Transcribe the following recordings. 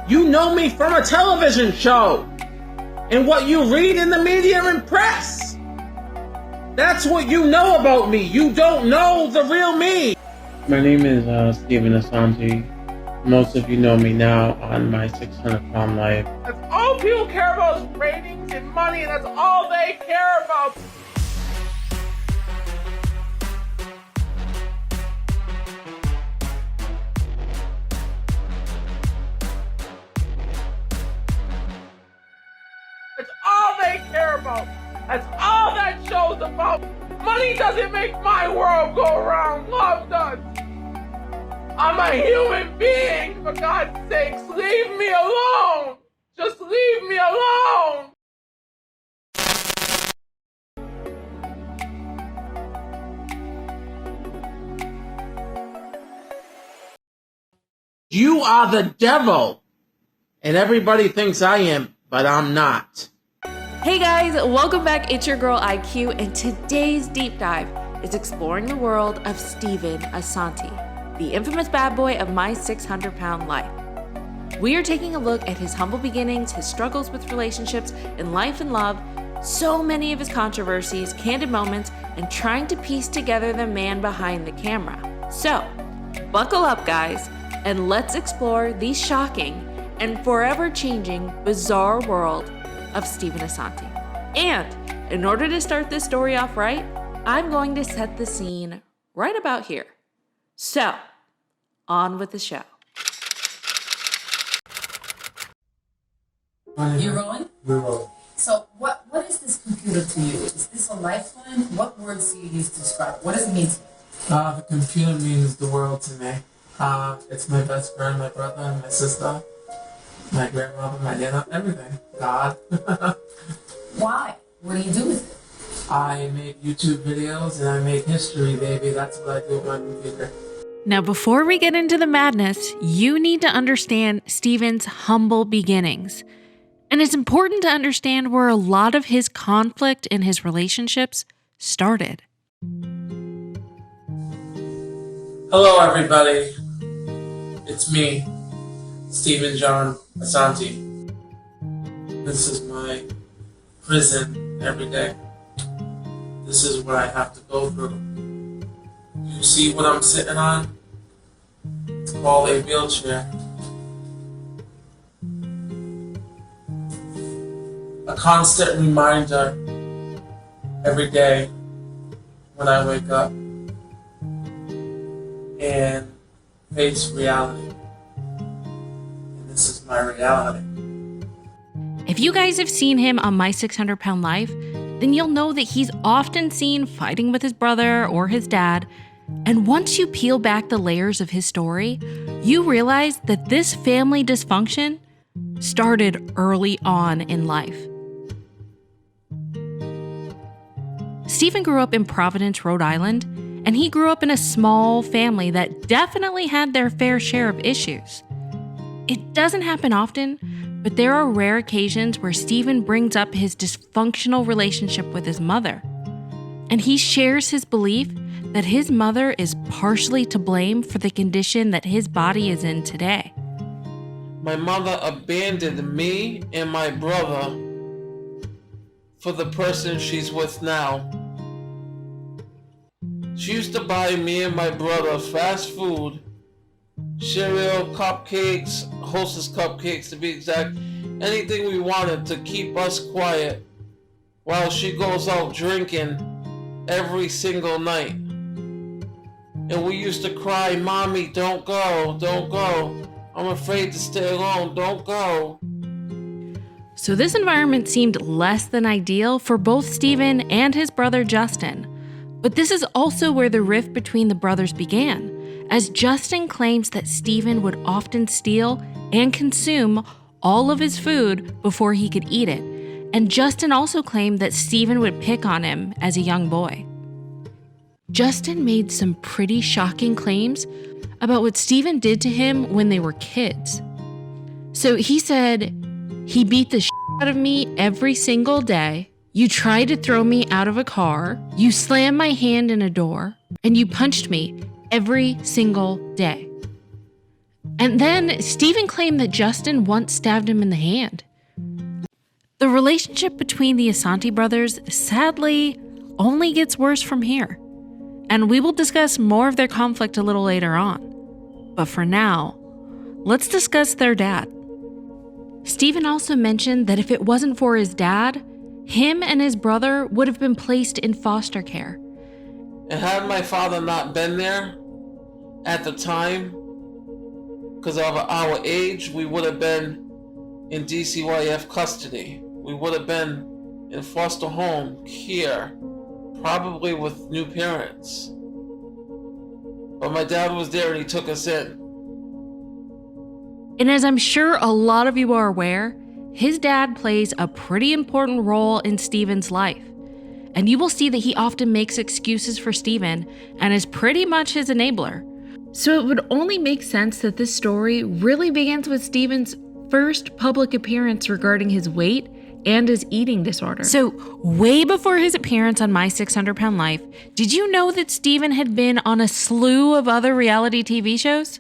You know me from a television show and what you read in the media and press. That's what you know about me. You don't know the real me. My name is Stephen Assanti. Most of you know me now on my 600-pound life. That's all people care about is ratings and money, and that's all they care about. That's all they care about. That's all that show's about. Money doesn't make my world go around. Love does. I'm a human being, for God's sakes. Leave me alone. Just leave me alone. You are the devil. And everybody thinks I am, but I'm not. Hey guys, welcome back. It's your girl IQ, and today's deep dive is exploring the world of Stephen Assanti, the infamous bad boy of my 600-pound life. We are taking a look at his humble beginnings, his struggles with relationships in life and love, so many of his controversies, candid moments, and trying to piece together the man behind the camera. So, buckle up guys, and let's explore the shocking and forever changing bizarre world of Stephen Assanti. And in order to start this story off right, I'm going to set the scene right about here. So, on with the show. You rolling? We're rolling. So what is this computer to you? Is this a lifeline? What words do you use to describe? What does it mean to you? The computer means the world to me. It's my best friend, my brother, my sister, my grandmother, my nana, everything. God. Why? What do you do with it? I make YouTube videos and I make history, baby. That's what I do with my computer. Now, before we get into the madness, you need to understand Stephen's humble beginnings. And it's important to understand where a lot of his conflict in his relationships started. Hello, everybody. It's me, Stephen John Assanti. This is my prison every day. This is what I have to go through. You see what I'm sitting on? It's called a wheelchair. A constant reminder every day when I wake up and face reality. And this is my reality. If you guys have seen him on My 600-Pound Life, then you'll know that he's often seen fighting with his brother or his dad. And once you peel back the layers of his story, you realize that this family dysfunction started early on in life. Stephen grew up in Providence, Rhode Island, and he grew up in a small family that definitely had their fair share of issues. It doesn't happen often, but there are rare occasions where Stephen brings up his dysfunctional relationship with his mother. And he shares his belief that his mother is partially to blame for the condition that his body is in today. My mother abandoned me and my brother for the person she's with now. She used to buy me and my brother fast food, cereal, cupcakes, Hostess cupcakes to be exact, anything we wanted to keep us quiet while she goes out drinking every single night. And we used to cry, "Mommy, don't go, don't go. I'm afraid to stay alone, don't go." So this environment seemed less than ideal for both Stephen and his brother Justin. But this is also where the rift between the brothers began, as Justin claims that Stephen would often steal and consume all of his food before he could eat it. And Justin also claimed that Stephen would pick on him as a young boy. Justin made some pretty shocking claims about what Stephen did to him when they were kids. So he said, "He beat the shit out of me every single day. You tried to throw me out of a car. You slammed my hand in a door. And you punched me every single day." And then Stephen claimed that Justin once stabbed him in the hand. The relationship between the Assanti brothers, sadly, only gets worse from here. And we will discuss more of their conflict a little later on. But for now, let's discuss their dad. Stephen also mentioned that if it wasn't for his dad, him and his brother would have been placed in foster care. And had my father not been there at the time, because of our age, we would have been in DCYF custody. We would have been in foster home here, probably with new parents. But my dad was there and he took us in. And as I'm sure a lot of you are aware, his dad plays a pretty important role in Stephen's life. And you will see that he often makes excuses for Stephen and is pretty much his enabler. So it would only make sense that this story really begins with Stephen's first public appearance regarding his weight and his eating disorder. So way before his appearance on My 600 Pound Life, did you know that Stephen had been on a slew of other reality TV shows?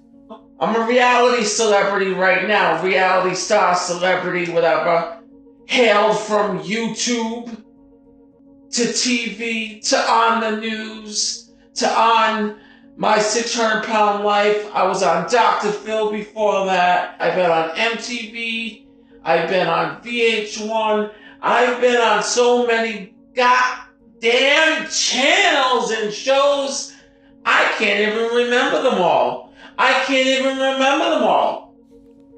I'm a reality celebrity right now, reality star celebrity, whatever. Hailed from YouTube to TV to on the news to on My 600 Pound Life. I was on Dr. Phil before that. I've been on MTV. I've been on VH1. I've been on so many goddamn channels and shows. I can't even remember them all.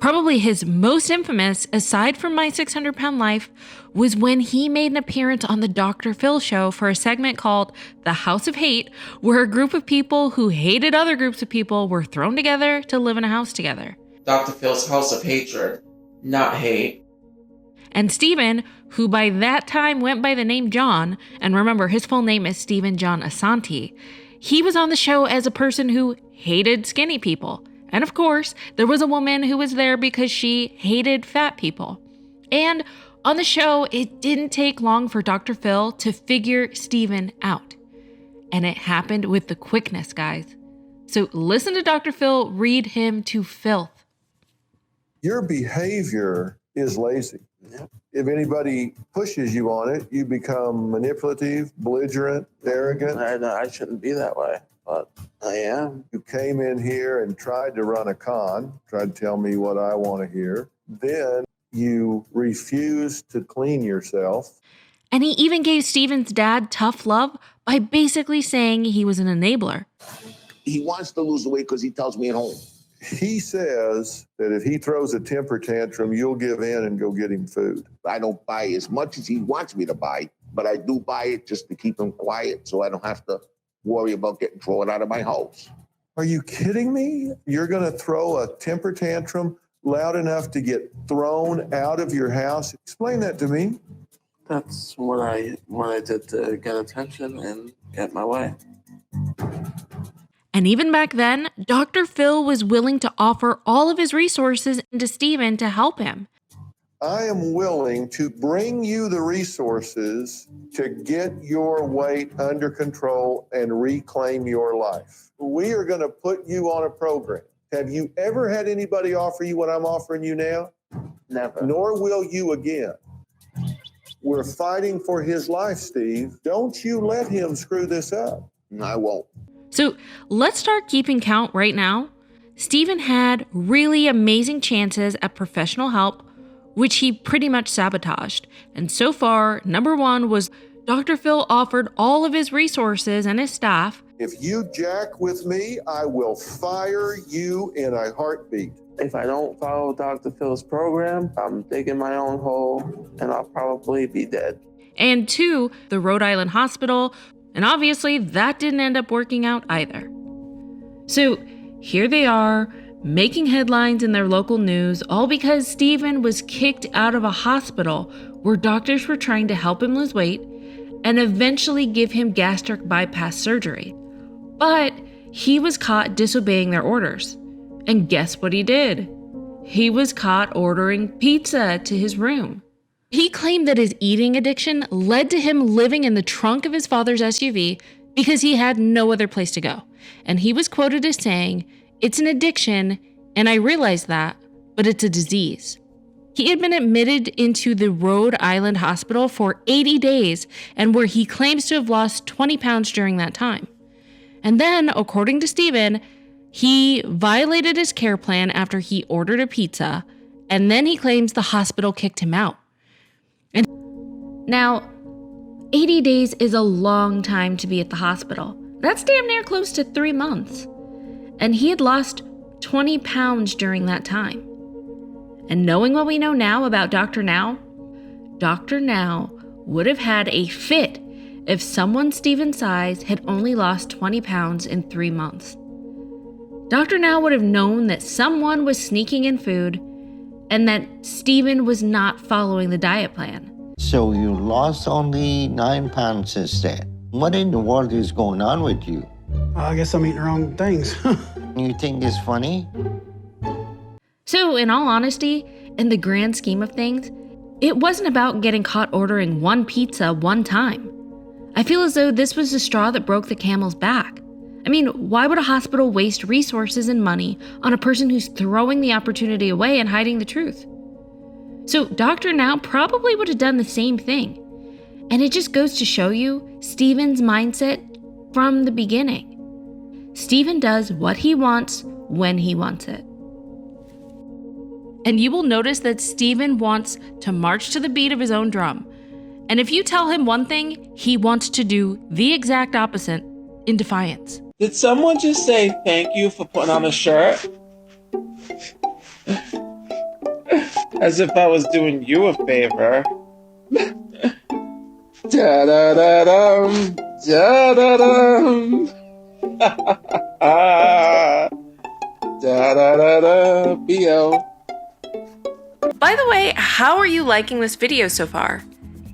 Probably his most infamous, aside from My 600 Pound Life, was when he made an appearance on the Dr. Phil show for a segment called The House of Hate, where a group of people who hated other groups of people were thrown together to live in a house together. Dr. Phil's House of Hatred, not hate. And Stephen, who by that time went by the name John, and remember his full name is Stephen John Assanti, he was on the show as a person who hated skinny people. And of course, there was a woman who was there because she hated fat people. And on the show, it didn't take long for Dr. Phil to figure Stephen out. And it happened with the quickness, guys. So listen to Dr. Phil read him to filth. Your behavior is lazy. If anybody pushes you on it, you become manipulative, belligerent, arrogant. I shouldn't be that way, but I am. You came in here and tried to run a con, tried to tell me what I want to hear. Then you refused to clean yourself. And he even gave Stephen's dad tough love by basically saying he was an enabler. He wants to lose weight because he tells me at home. He says that if he throws a temper tantrum, you'll give in and go get him food. I don't buy as much as he wants me to buy, but I do buy it just to keep him quiet so I don't have to worry about getting thrown out of my house. Are you kidding me? You're going to throw a temper tantrum loud enough to get thrown out of your house? Explain that to me. That's what I did to get attention and get my way. And even back then, Dr. Phil was willing to offer all of his resources to Stephen to help him. I am willing to bring you the resources to get your weight under control and reclaim your life. We are going to put you on a program. Have you ever had anybody offer you what I'm offering you now? Never. Nor will you again. We're fighting for his life, Steve. Don't you let him screw this up. No, I won't. So let's start keeping count right now. Stephen had really amazing chances at professional help, which he pretty much sabotaged. And so far, number one was Dr. Phil offered all of his resources and his staff. If you jack with me, I will fire you in a heartbeat. If I don't follow Dr. Phil's program, I'm digging my own hole and I'll probably be dead. And two, the Rhode Island hospital. And obviously, that didn't end up working out either. So here they are, making headlines in their local news, all because Stephen was kicked out of a hospital where doctors were trying to help him lose weight and eventually give him gastric bypass surgery. But he was caught disobeying their orders. And guess what he did? He was caught ordering pizza to his room. He claimed that his eating addiction led to him living in the trunk of his father's SUV because he had no other place to go. And he was quoted as saying, "It's an addiction, And I realized that, but it's a disease. He had been admitted into the Rhode Island hospital for 80 days and where he claims to have lost 20 pounds during that time. And then, according to Steven, he violated his care plan after he ordered a pizza, and then he claims the hospital kicked him out. And now, 80 days is a long time to be at the hospital. That's damn near close to 3 months. And he had lost 20 pounds during that time. And knowing what we know now about Dr. Now would have had a fit if someone Steven's size had only lost 20 pounds in 3 months. Dr. Now would have known that someone was sneaking in food and that Steven was not following the diet plan. So you lost only 9 pounds since then. What in the world is going on with you? I guess I'm eating the wrong things. You think it's funny? So, in all honesty, in the grand scheme of things, it wasn't about getting caught ordering one pizza one time. I feel as though this was the straw that broke the camel's back. I mean, why would a hospital waste resources and money on a person who's throwing the opportunity away and hiding the truth? So Dr. Now probably would have done the same thing. And it just goes to show you Steven's mindset from the beginning. Steven does what he wants when he wants it. And you will notice that Steven wants to march to the beat of his own drum. And if you tell him one thing, he wants to do the exact opposite in defiance. Did someone just say thank you for putting on a shirt? As if I was doing you a favor. Da-da-da-dum, da-da-dum. Da-da-da-da, B-O. By the way, how are you liking this video so far?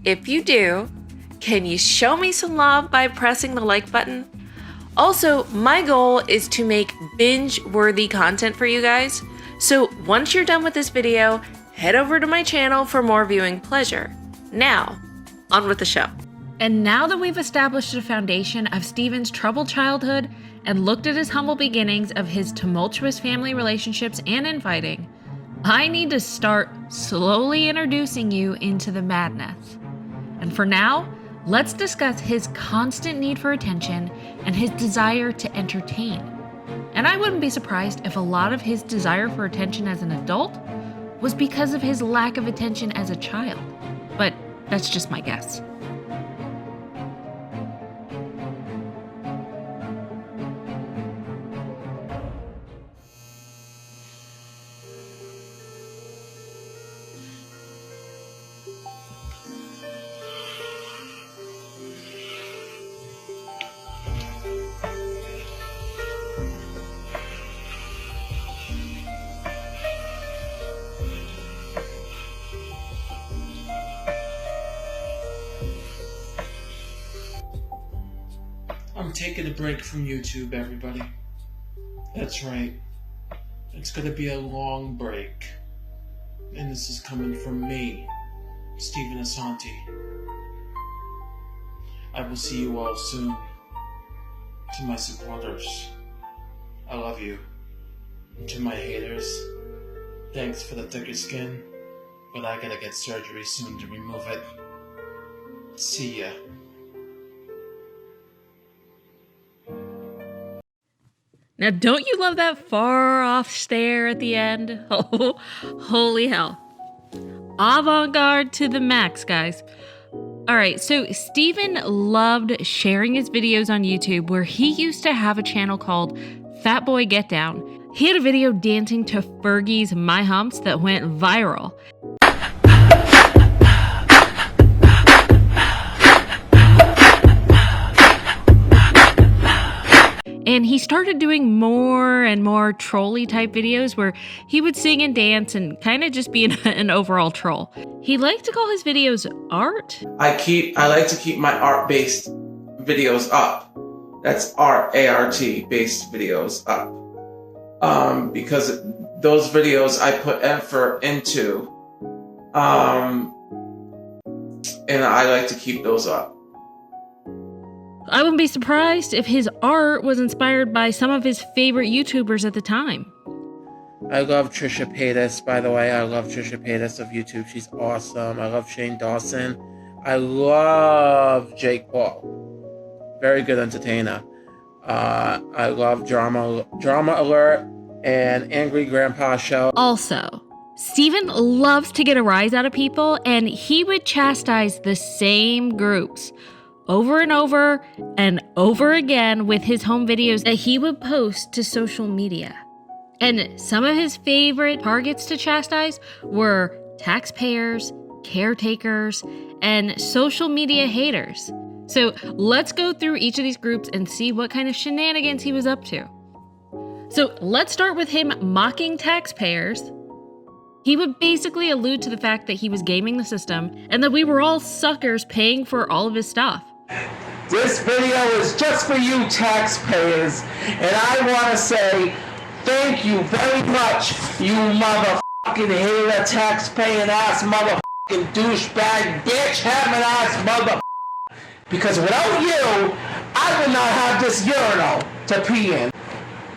If you do, can you show me some love by pressing the like button? Also, my goal is to make binge-worthy content for you guys. So once you're done with this video, head over to my channel for more viewing pleasure. Now, on with the show. And now that we've established a foundation of Steven's troubled childhood and looked at his humble beginnings of his tumultuous family relationships and infighting, I need to start slowly introducing you into the madness. And for now, let's discuss his constant need for attention and his desire to entertain. And I wouldn't be surprised if a lot of his desire for attention as an adult was because of his lack of attention as a child. But that's just my guess. I'm taking a break from YouTube, everybody. That's right. It's gonna be a long break. And this is coming from me, Stephen Assanti. I will see you all soon. To my supporters, I love you. And to my haters, thanks for the thicker skin, but I gotta get surgery soon to remove it. See ya. Now, don't you love that far off stare at the end? Oh, holy hell. Avant-garde to the max, guys. All right, so Steven loved sharing his videos on YouTube where he used to have a channel called Fat Boy Get Down. He had a video dancing to Fergie's My Humps that went viral. And he started doing more and more trolley type videos where he would sing and dance and kind of just be an overall troll. He liked to call his videos art. I like to keep my art-based videos up. That's art, A-R-T, based videos up. Because those videos I put effort into. And I like to keep those up. I wouldn't be surprised if his art was inspired by some of his favorite YouTubers at the time. I love Trisha Paytas, by the way. I love Trisha Paytas of YouTube. She's awesome. I love Shane Dawson. I love Jake Paul. Very good entertainer. I love Drama Alert and Angry Grandpa Show. Also, Steven loves to get a rise out of people, and he would chastise the same groups over and over again with his home videos that he would post to social media. And some of his favorite targets to chastise were taxpayers, caretakers, and social media haters. So let's go through each of these groups and see what kind of shenanigans he was up to. So let's start with him mocking taxpayers. He would basically allude to the fact that he was gaming the system and that we were all suckers paying for all of his stuff. This video is just for you taxpayers, and I want to say thank you very much, you motherfucking hater, taxpaying ass motherfucking douchebag, bitch having ass mother. Because without you, I would not have this urinal to pee in.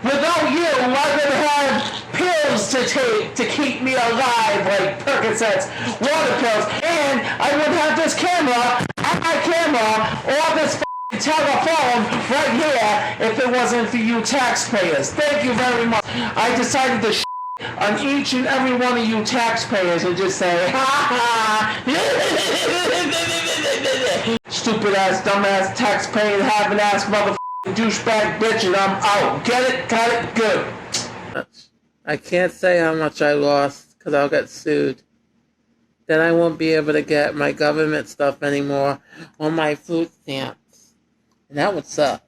Without you, I would have pills to take to keep me alive, like Percocets, water pills, and I would have this camera, or this telephone right here if it wasn't for you taxpayers. Thank you very much. I decided to on each and every one of you taxpayers and just say, ha ha, stupid ass, dumb ass, taxpaying, having ass, motherfucking douchebag bitch, and I'm out. Get it? Got it? Good. I can't say how much I lost because I'll get sued. Then I won't be able to get my government stuff anymore or my food stamps. And that would suck.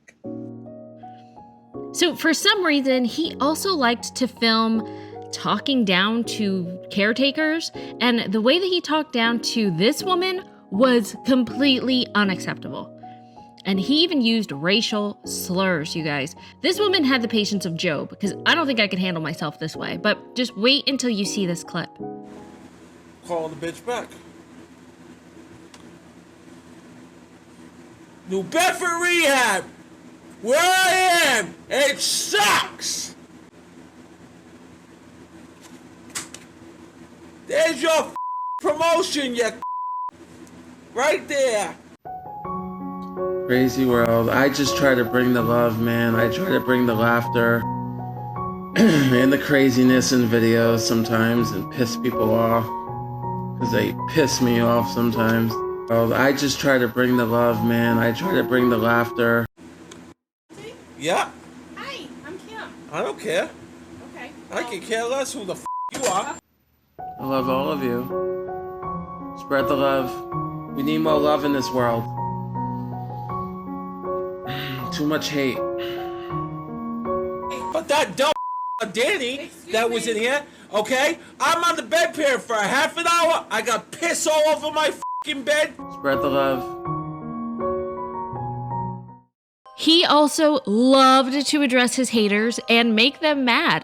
So for some reason, he also liked to film talking down to caretakers, and the way that he talked down to this woman was completely unacceptable. And he even used racial slurs, you guys. This woman had the patience of Job, because I don't think I could handle myself this way, but just wait until you see this clip. Calling the bitch back. New Bedford Rehab, where I am, it sucks. There's your promotion, you right there. Crazy world. I just try to bring the love, man. I try to bring the laughter and the craziness in videos sometimes and piss people off. Because they piss me off sometimes. I just try to bring the love, man. I try to bring the laughter. Yeah. Hi, I'm Kim. I don't care. Okay. I can care less who the you are. I love all of you. Spread the love. We need more love in this world. Too much hate. But that dumb Danny that was in here, okay? I'm on the bed here for a half an hour. I got piss all over my fucking bed. Spread the love. He also loved to address his haters and make them mad.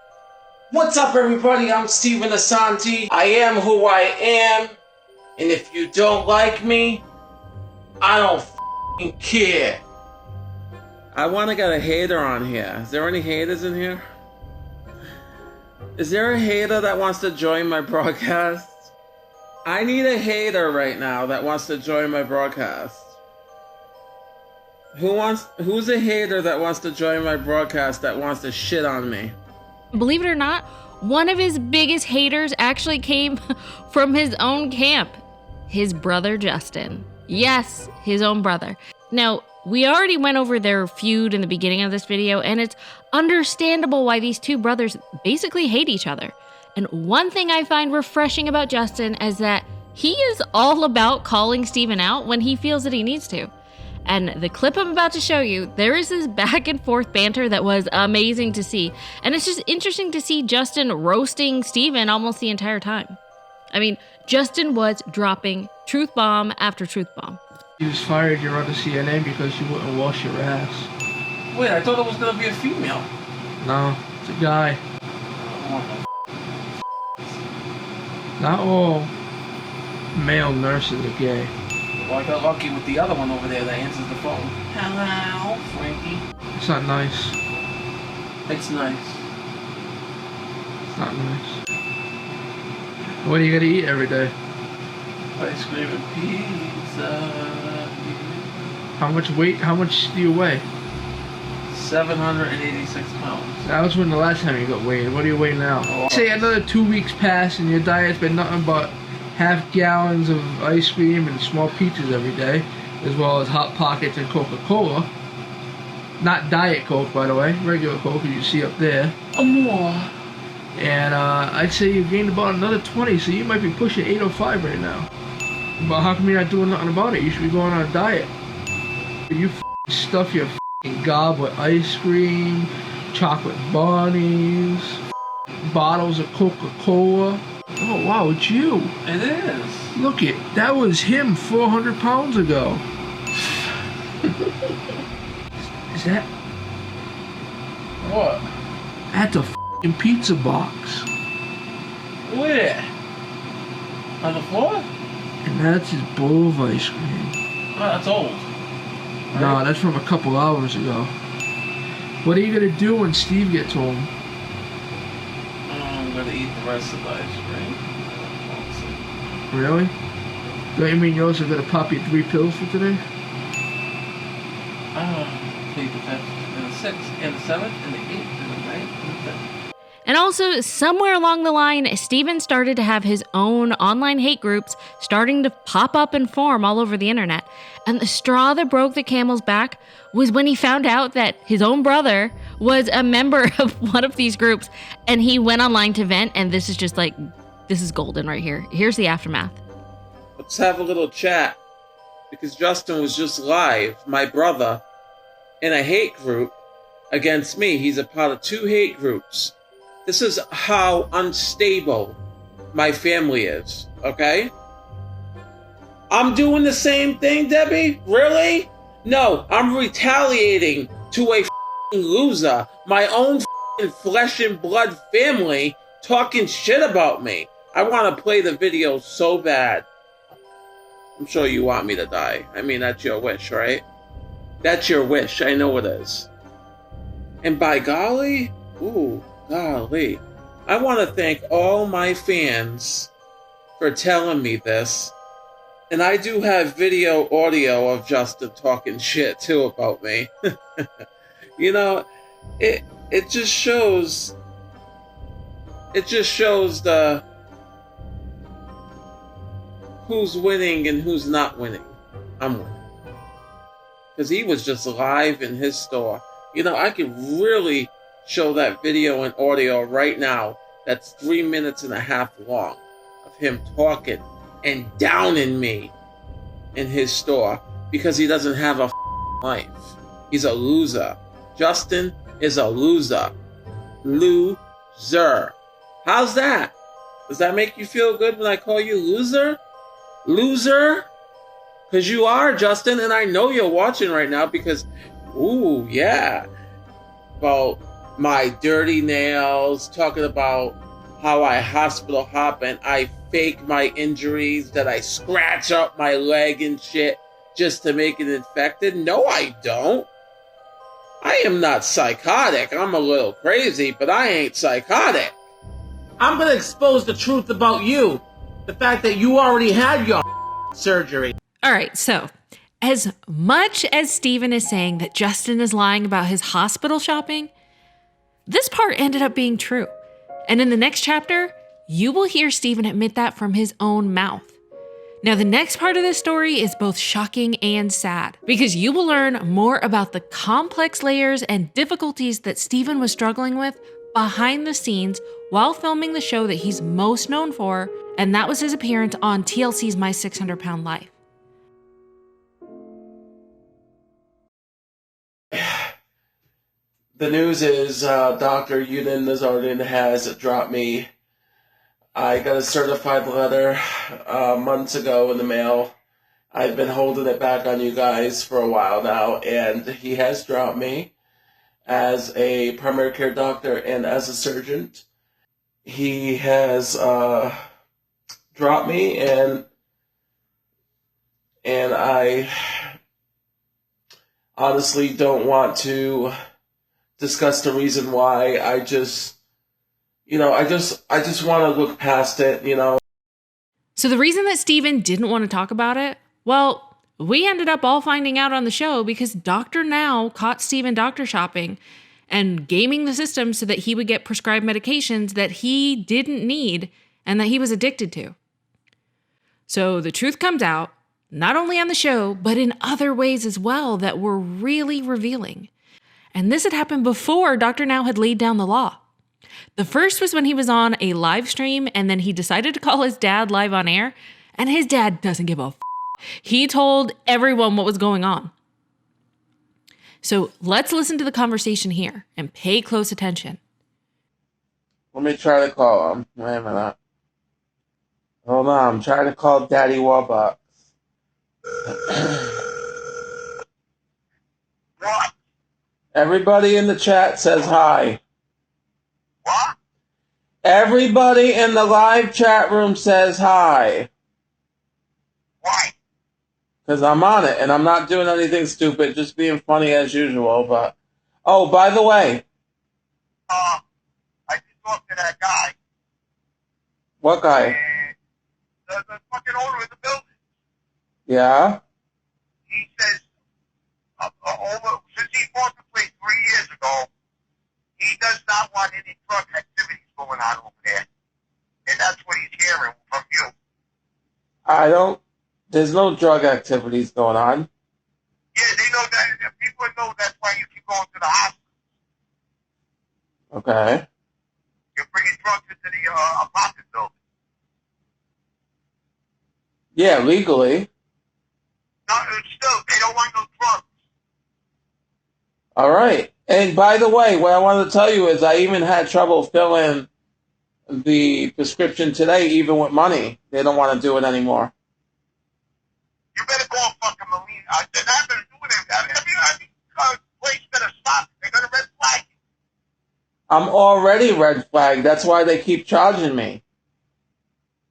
What's up, everybody? I'm Steven Assanti. I am who I am. And if you don't like me, I don't fucking care. I want to get a hater on here. Is there any haters in here? Is there a hater that wants to join my broadcast? I need a hater right now that wants to join my broadcast. Who's a hater that wants to join my broadcast that wants to shit on me? Believe it or not, one of his biggest haters actually came from his own camp. His brother Justin. Yes, his own brother. Now, we already went over their feud in the beginning of this video, and it's understandable why these two brothers basically hate each other. And one thing I find refreshing about Justin is that he is all about calling Steven out when he feels that he needs to. And the clip I'm about to show you, there is this back and forth banter that was amazing to see. And it's just interesting to see Justin roasting Steven almost the entire time. I mean, Justin was dropping truth bomb after truth bomb. You just fired your other CNN because you wouldn't wash your ass. Wait, I thought it was gonna be a female. No, it's a guy. Not all male nurses are gay. Well, I got lucky with the other one over there that answers the phone. Hello, Frankie. It's not nice. It's nice. That's not nice. What do you gotta eat every day? Ice cream and pizza. How much do you weigh? 786 pounds. That was when the last time you got weighed. What do you weigh now? Oh, Say another 2 weeks pass and your diet's been nothing but half gallons of ice cream and small pizzas every day, as well as Hot Pockets and Coca-Cola. Not Diet Coke, by the way. Regular Coke, as you see up there. more. And I'd say you gained about another 20, so you might be pushing 805 right now. But how come you're not doing nothing about it? You should be going on a diet. You stuff your gob with ice cream, chocolate bunnies, bottles of Coca-Cola. Oh wow, it's you. It is. Look it, that was him 400 pounds ago. Is that? What? That's a f***ing pizza box. Where? On the floor? And that's his bowl of ice cream. Oh, that's old. No, that's from a couple hours ago. What are you gonna do when Steve gets home? I'm gonna eat the rest of the ice cream. Really? Don't you mean you're also gonna pop your 3 pills for today? Take the 5th and the 6th and the 7th and the 8th and the 9th and the 10th. And also, somewhere along the line, Steven started to have his own online hate groups starting to pop up and form all over the internet. And the straw that broke the camel's back was when he found out that his own brother was a member of one of these groups. And he went online to vent, and this is just like, this is golden right here. Here's the aftermath. Let's have a little chat. Because Justin was just live, my brother, in a hate group against me. He's a part of 2 hate groups. This is how unstable my family is, okay? I'm doing the same thing, Debbie? Really? No, I'm retaliating to a loser, my own flesh and blood family, talking shit about me. I want to play the video so bad. I'm sure you want me to die. I mean, that's your wish, right? That's your wish. I know it is. And by golly, ooh, golly, I want to thank all my fans for telling me this. And I do have video audio of Justin talking shit too about me. You know, it just shows the who's winning and who's not winning. I'm winning. Because he was just live in his store. You know, I could really show that video and audio right now. That's 3 minutes and a half long of him talking and downing me in his store because he doesn't have a life. He's a loser. Justin is a loser. Loser. How's that? Does that make you feel good when I call you loser? Loser? Because you are, Justin, and I know you're watching right now because, ooh, yeah. About my dirty nails, talking about how I hospital hop and I fake my injuries, that I scratch up my leg and shit just to make it infected. No, I don't. I am not psychotic. I'm a little crazy, but I ain't psychotic. I'm going to expose the truth about you. The fact that you already had your surgery. All right, so as much as Steven is saying that Justin is lying about his hospital shopping, this part ended up being true. And in the next chapter, you will hear Steven admit that from his own mouth. Now, the next part of this story is both shocking and sad because you will learn more about the complex layers and difficulties that Steven was struggling with behind the scenes while filming the show that he's most known for, and that was his appearance on TLC's My 600 Pound Life. The news is Dr. Yudin Nazardin has dropped me. I got a certified letter months ago in the mail. I've been holding it back on you guys for a while now, and he has dropped me as a primary care doctor and as a surgeon. He has dropped me, and I honestly don't want to discuss the reason why. I just I just want to look past it. So the reason that Steven didn't want to talk about it, well, we ended up all finding out on the show because Dr. Now caught Steven doctor shopping and gaming the system so that he would get prescribed medications that he didn't need and that he was addicted to. So the truth comes out, not only on the show, but in other ways as well that were really revealing. And this had happened before Dr. Now had laid down the law. The first was when he was on a live stream and then he decided to call his dad live on air, and his dad doesn't give a f***. He told everyone what was going on. So let's listen to the conversation here and pay close attention. Let me try to call him. Wait a minute. Hold on, I'm trying to call Daddy Warbucks. What? Everybody in the chat says hi. What? Everybody in the live chat room says hi. Why? Because I'm on it, and I'm not doing anything stupid, just being funny as usual, but... Oh, by the way... I just talked to that guy. What guy? The fucking owner of the building. Yeah? He says, since he bought the place 3 years ago, he does not want any drug activities going on over there. And that's what he's hearing from you. There's no drug activities going on. Yeah, they know that. People know that's why you keep going to the hospital. Okay. You're bringing drugs into the apartment building. Yeah, legally. No, still, they don't want no drugs. All right. And by the way, what I wanted to tell you is I even had trouble filling the prescription today, even with money. They don't want to do it anymore. You better call fucking Molina. They're not going to do it. Every place better stop. They're going to red flag you. I'm already red flagged. That's why they keep charging me.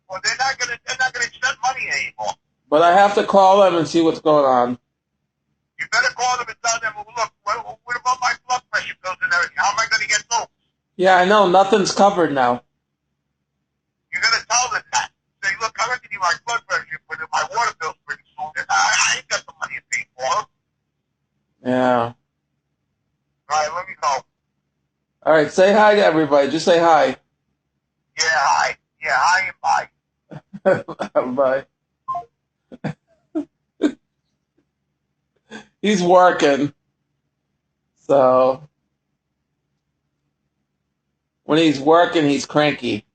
Well, they're not going to accept money anymore. But I have to call them and see what's going on. You better call them and tell them, well, look, what about my blood pressure pills and everything? How am I going to get those? Yeah, I know. Nothing's covered now. You're going to tell them that. Say, look, I'm going to give you my blood pressure, but my water bill's pretty soon. I ain't got the money to pay for them. Yeah. All right, let me go. All right, say hi to everybody. Just say hi. Yeah, hi. Yeah, hi and bye. Bye. He's working. So when he's working, he's cranky.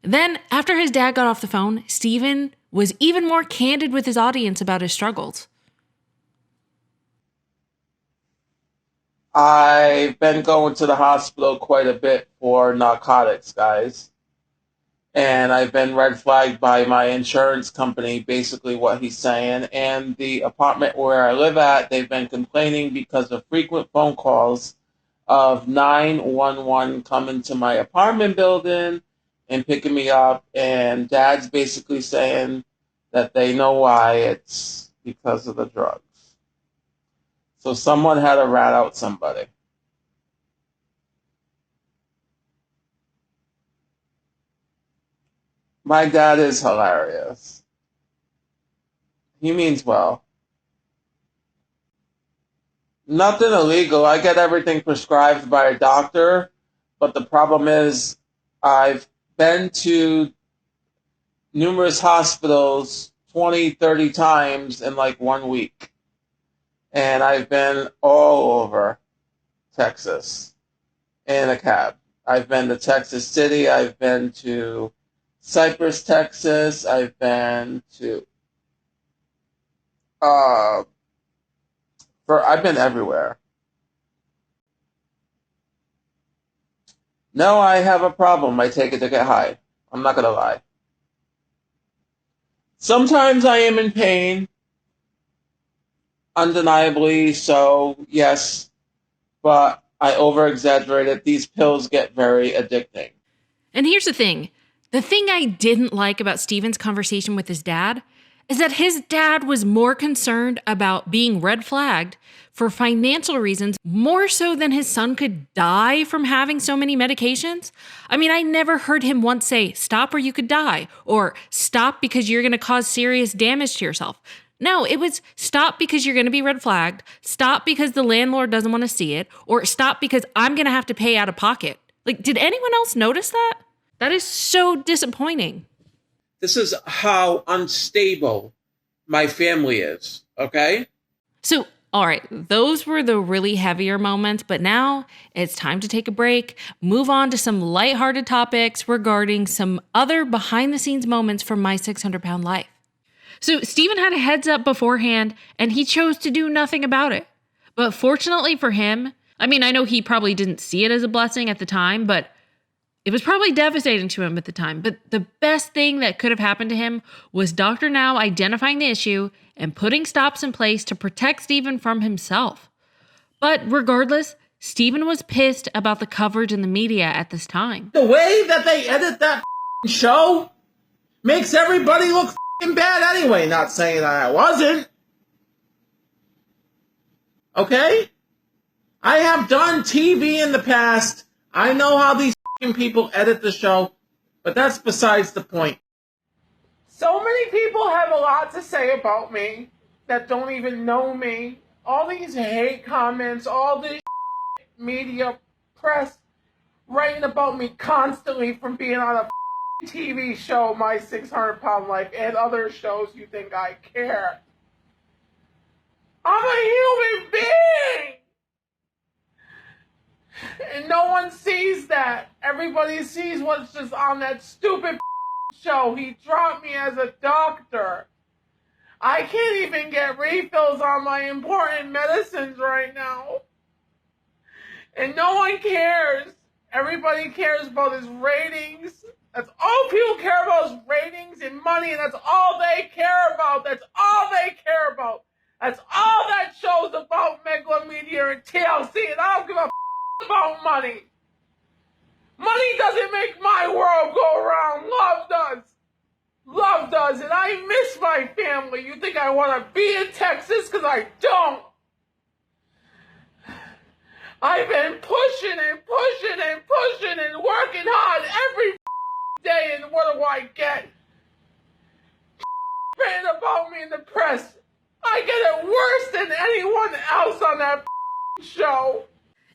Then, after his dad got off the phone, Steven was even more candid with his audience about his struggles. I've been going to the hospital quite a bit for narcotics, guys. And I've been red flagged by my insurance company, basically what he's saying. And the apartment where I live at, they've been complaining because of frequent phone calls of 911 coming to my apartment building and picking me up. And Dad's basically saying that they know why. It's because of the drugs. So someone had to rat out somebody. My dad is hilarious. He means well. Nothing illegal. I get everything prescribed by a doctor, but the problem is I've been to numerous hospitals 20, 30 times in like 1 week. And I've been all over Texas in a cab. I've been to Texas City. I've been to Cypress, Texas. I've been to I've been everywhere. No, I have a problem. I take it to get high. I'm not gonna lie. Sometimes I am in pain. Undeniably so, yes. But I over-exaggerate it. These pills get very addicting. And here's the thing. The thing I didn't like about Steven's conversation with his dad is that his dad was more concerned about being red flagged for financial reasons more so than his son could die from having so many medications. I mean, I never heard him once say, stop or you could die, or stop because you're going to cause serious damage to yourself. No, it was stop because you're going to be red flagged, stop because the landlord doesn't want to see it, or stop because I'm going to have to pay out of pocket. Like, did anyone else notice that? That is so disappointing. This is how unstable my family is, okay? So, all right, those were the really heavier moments, but now it's time to take a break, move on to some lighthearted topics regarding some other behind-the-scenes moments from my 600-pound life. So Steven had a heads up beforehand, and he chose to do nothing about it. But fortunately for him, I mean, I know he probably didn't see it as a blessing at the time, but it was probably devastating to him at the time. But the best thing that could have happened to him was Dr. Now identifying the issue and putting stops in place to protect Steven from himself. But regardless, Steven was pissed about the coverage in the media at this time. The way that they edit that show makes everybody look bad anyway. Not saying that I wasn't. Okay? I have done TV in the past. I know how these people edit the show, but that's besides the point. So many people have a lot to say about me that don't even know me. All these hate comments, all this media press writing about me constantly from being on a TV show, My 600-Pound Life, and other shows you think I care. I'm a human being! And no one sees that. Everybody sees what's just on that stupid show. He dropped me as a doctor. I can't even get refills on my important medicines right now. And no one cares. Everybody cares about his ratings. That's all people care about is ratings and money, and that's all they care about. That's all they care about. That's all that show's about, Media and TLC, and I don't give a about money. Money doesn't make my world go around. Love does. Love does, and I miss my family. You think I want to be in Texas? Because I don't. I've been pushing and pushing and pushing and working hard every day, and what do I get? Written about me in the press. I get it worse than anyone else on that show.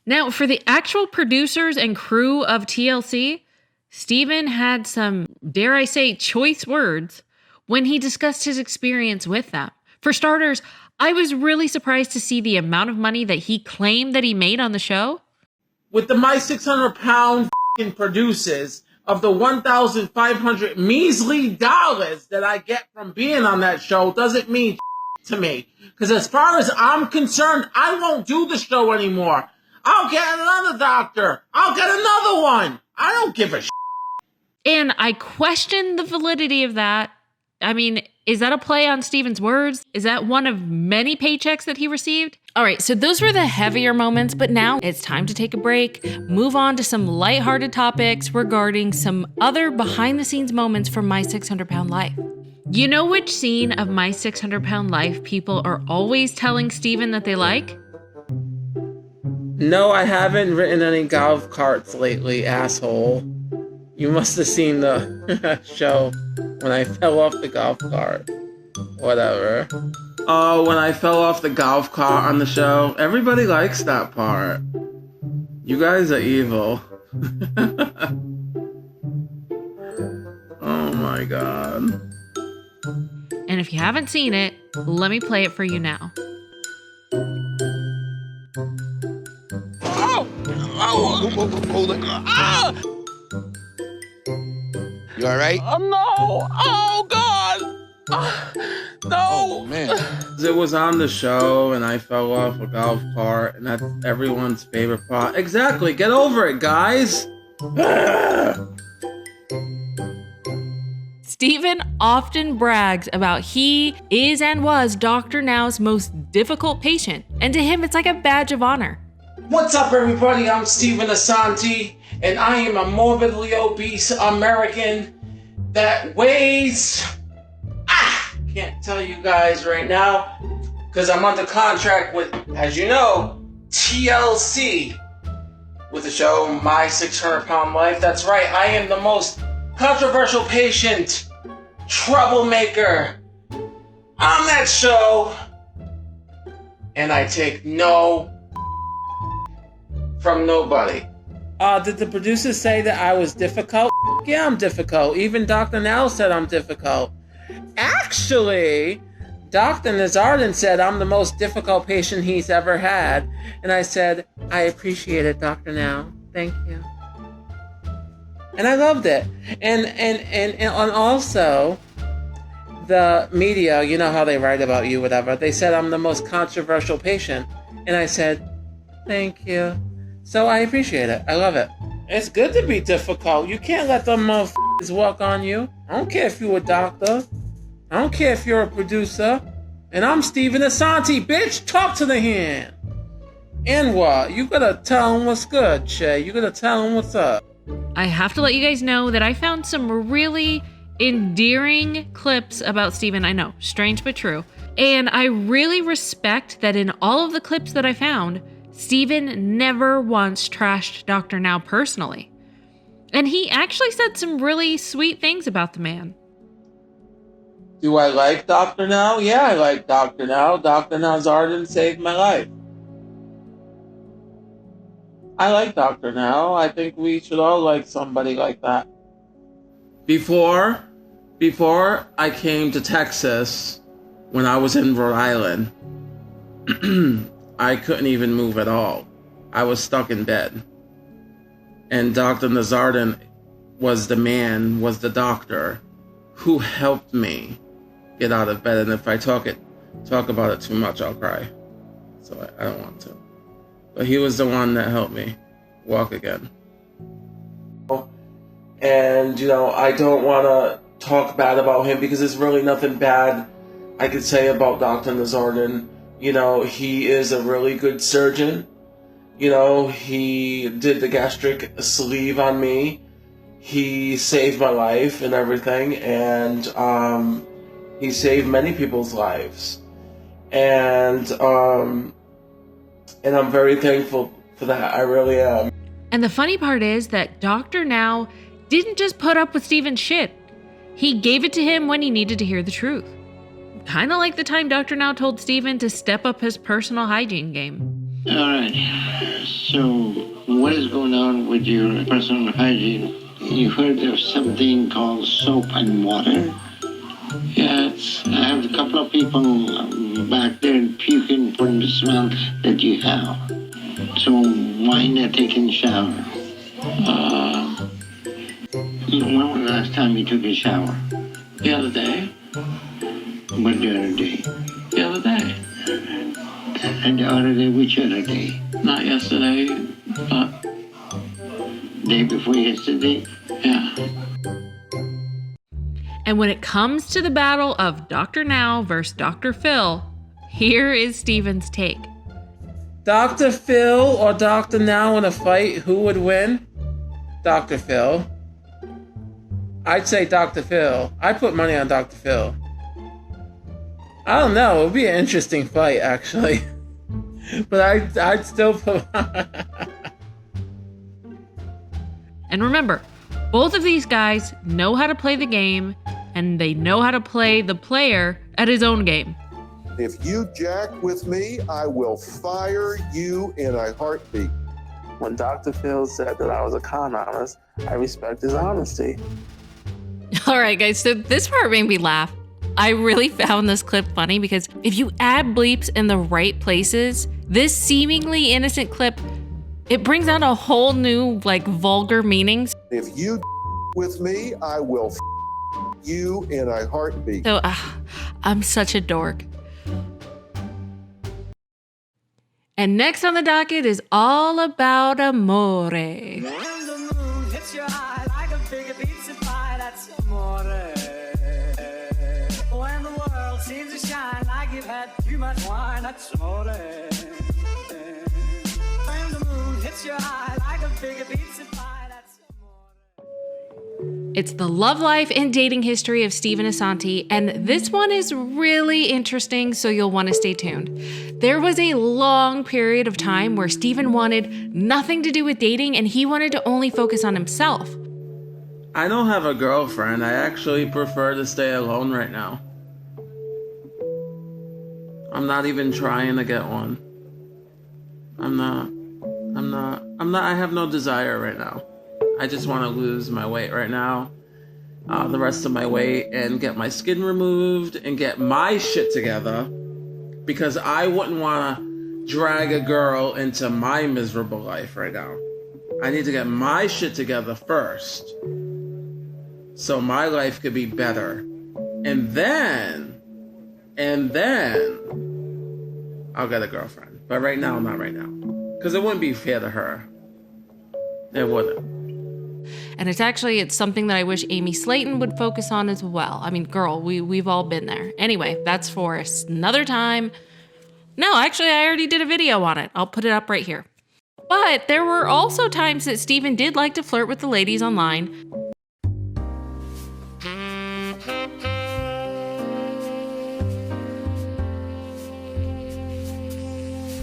Now, for the actual producers and crew of TLC, Steven had some, dare I say, choice words when he discussed his experience with them. For starters, I was really surprised to see the amount of money that he claimed that he made on the show. With the My 600-Pound producers, of the $1,500 measly dollars that I get from being on that show doesn't mean to me. Because as far as I'm concerned, I won't do the show anymore. I'll get another doctor. I'll get another one. I don't give a shit. And I question the validity of that. I mean, is that a play on Steven's words? Is that one of many paychecks that he received? All right, so those were the heavier moments, but now it's time to take a break, move on to some lighthearted topics regarding some other behind-the-scenes moments from My 600-Pound Life. You know which scene of My 600-Pound Life people are always telling Steven that they like? No, I haven't written any golf carts lately, asshole. You must have seen the show when I fell off the golf cart. Whatever. Oh, when I fell off the golf cart on the show. Everybody likes that part. You guys are evil. Oh my god. And if you haven't seen it, let me play it for you now. Hold it. Ah! You all right? No! Oh God! No! Oh man! It was on the show, and I fell off a golf cart, and that's everyone's favorite part. Exactly. Get over it, guys. Steven often brags about he is and was Dr. Now's most difficult patient, and to him, it's like a badge of honor. What's up, everybody? I'm Steven Assanti, and I am a morbidly obese American that weighs... can't tell you guys right now because I'm under contract with, as you know, TLC with the show My 600 Pound Life. That's right, I am the most controversial patient, troublemaker on that show, and I take no from nobody. Did the producers say that I was difficult? Yeah, I'm difficult. Even Dr. Now said I'm difficult. Actually, Dr. Nazardin said I'm the most difficult patient he's ever had. And I said, I appreciate it, Dr. Now. Thank you. And I loved it. And also, the media, you know how they write about you, whatever. They said I'm the most controversial patient. And I said, thank you. So I appreciate it. I love it. It's good to be difficult. You can't let them motherfuckers walk on you. I don't care if you're a doctor. I don't care if you're a producer. And I'm Stephen Assanti, bitch. Talk to the hand. And what? You gotta tell them what's good, Shay. You gotta tell them what's up. I have to let you guys know that I found some really endearing clips about Stephen. I know, strange but true. And I really respect that in all of the clips that I found, Stephen never once trashed Dr. Now personally. And he actually said some really sweet things about the man. Do I like Dr. Now? Yeah, I like Dr. Now. Dr. Nazardin saved my life. I like Dr. Now. I think we should all like somebody like that. Before I came to Texas, when I was in Rhode Island, I couldn't even move at all. I was stuck in bed. And Dr. Nazardin was the doctor who helped me get out of bed. And if I talk about it too much, I'll cry. So I don't want to. But he was the one that helped me walk again. And, I don't want to talk bad about him because there's really nothing bad I could say about Dr. Nazardin. He is a really good surgeon. He did the gastric sleeve on me. He saved my life and everything. And he saved many people's lives. And I'm very thankful for that. I really am. And the funny part is that Dr. Now didn't just put up with Stephen's shit. He gave it to him when he needed to hear the truth. Kind of like the time Dr. Now told Stephen to step up his personal hygiene game. All right. So, what is going on with your personal hygiene? You heard of something called soap and water? Yes. I have a couple of people back there puking from the smell that you have. So, why not taking a shower? When was the last time you took a shower? The other day. What the other day? The other day. And the other day, which other day? Not yesterday, but... Day before yesterday? Yeah. And when it comes to the battle of Dr. Now versus Dr. Phil, here is Stephen's take. Dr. Phil or Dr. Now in a fight, who would win? Dr. Phil. I'd say Dr. Phil. I'd put money on Dr. Phil. I don't know. It would be an interesting fight, actually. But I'd still put... And remember, both of these guys know how to play the game, and they know how to play the player at his own game. If you jack with me, I will fire you in a heartbeat. When Dr. Phil said that I was a con artist, I respect his honesty. All right, guys, so this part made me laugh. I really found this clip funny because if you add bleeps in the right places, this seemingly innocent clip, it brings out a whole new, vulgar meanings. If you with me, I will you in a heartbeat. So, I'm such a dork. And next on the docket is all about amore. When the moon hits your eye like a big pizza pie, that's amore. When the world seems to shine like you've had too much wine, that's amore. When the moon hits your eye like a big pizza pie, that's amore. It's the love life and dating history of Stephen Assanti, and this one is really interesting, so you'll want to stay tuned. There was a long period of time where Stephen wanted nothing to do with dating, and he wanted to only focus on himself. I don't have a girlfriend. I actually prefer to stay alone right now. I'm not even trying to get one. I'm not. I have no desire right now. I just want to lose my weight right now. The rest of my weight, and get my skin removed and get my shit together. Because I wouldn't want to drag a girl into my miserable life right now. I need to get my shit together first, so my life could be better. And then I'll get a girlfriend. But right now, not right now. Because it wouldn't be fair to her. It wouldn't. And it's something that I wish Amy Slayton would focus on as well. I mean, girl, we've all been there. Anyway, that's for another time. No, actually, I already did a video on it. I'll put it up right here. But there were also times that Stephen did like to flirt with the ladies online.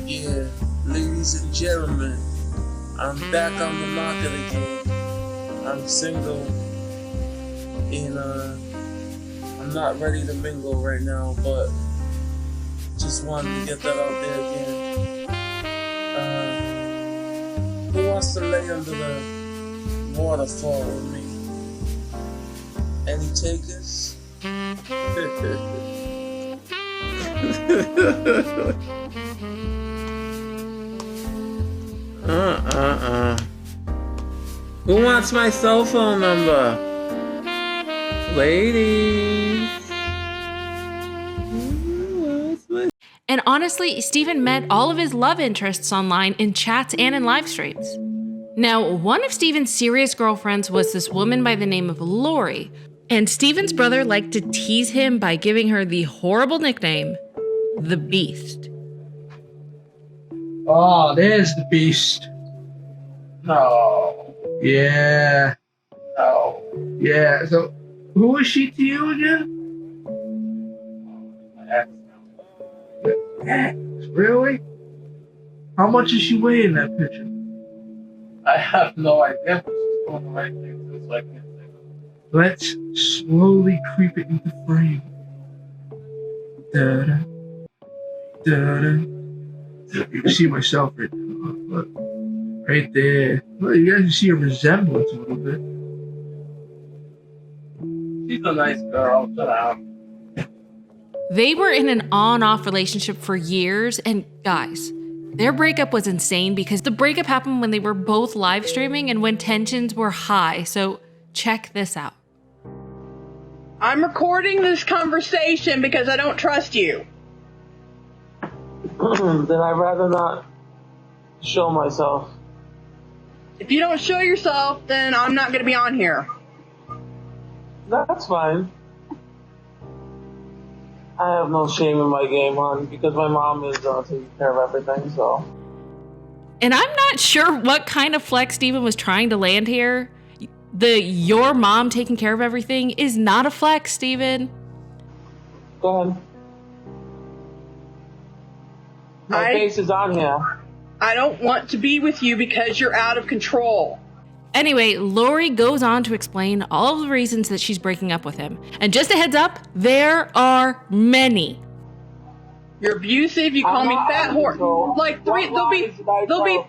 Yeah, ladies and gentlemen, I'm back on the market again. I'm single, and I'm not ready to mingle right now, but just wanted to get that out there again. Who wants to lay under the waterfall with me? Any takers? Who wants my cell phone number? Ladies. And honestly, Stephen met all of his love interests online in chats and in live streams. Now, one of Stephen's serious girlfriends was this woman by the name of Lori, and Stephen's brother liked to tease him by giving her the horrible nickname, the Beast. Oh, there's the Beast. No. Yeah. No. Yeah, so who is she to you again? Ex. Really? How much does she weigh in that picture? I have no idea, but she's doing the right thing, so I can't say. Let's slowly creep it into frame. Da-da. Da-da. You can see myself right now. Look. Right there. Well, you guys can see a resemblance a little bit. She's a nice girl. Shut up. They were in an on-off relationship for years, and guys, their breakup was insane because the breakup happened when they were both live streaming and when tensions were high. So check this out. I'm recording this conversation because I don't trust you. Then I'd rather not show myself. If you don't show yourself, then I'm not going to be on here. That's fine. I have no shame in my game, hon, because my mom is taking care of everything, so. And I'm not sure what kind of flex Stephen was trying to land here. Your mom taking care of everything is not a flex, Stephen. Go ahead. My face is on here. I don't want to be with you because you're out of control. Anyway, Lori goes on to explain all of the reasons that she's breaking up with him. And just a heads up, there are many. You're abusive, you call me fat whore. Like there'll be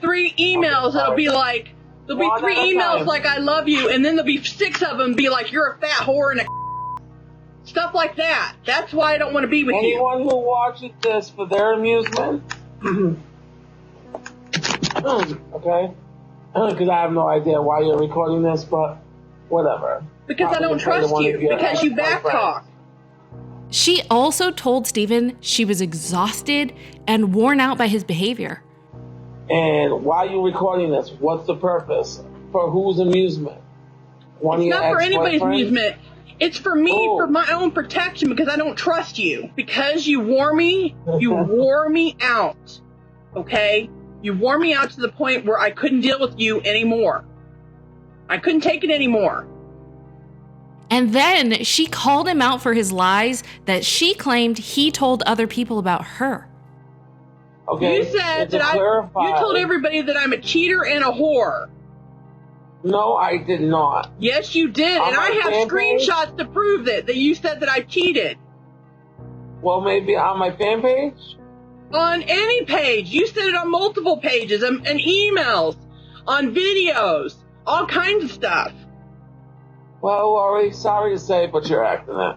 3 emails that'll be like, there'll be 3 emails like I love you, and then there'll be 6 of them be like you're a fat whore and a stuff like that. That's why I don't want to be with you. Anyone who watches this for their amusement, okay? Because I have no idea why you're recording this, but whatever. Because I don't trust you. Because you backtalk. She also told Stephen she was exhausted and worn out by his behavior. And why are you recording this? What's the purpose? For whose amusement? It's not for anybody's amusement. It's for me, for my own protection, because I don't trust you. Because you wore me out. Okay? You wore me out to the point where I couldn't deal with you anymore. I couldn't take it anymore. And then she called him out for his lies that she claimed he told other people about her. Okay. You said that you told everybody that I'm a cheater and a whore. No, I did not. Yes, you did. On And I my have fan screenshots page? to prove that you said that I cheated. Well, maybe on my fan page? On any page. You said it on multiple pages, and emails, on videos, all kinds of stuff. Well, Lori, sorry to say, but you're acting it.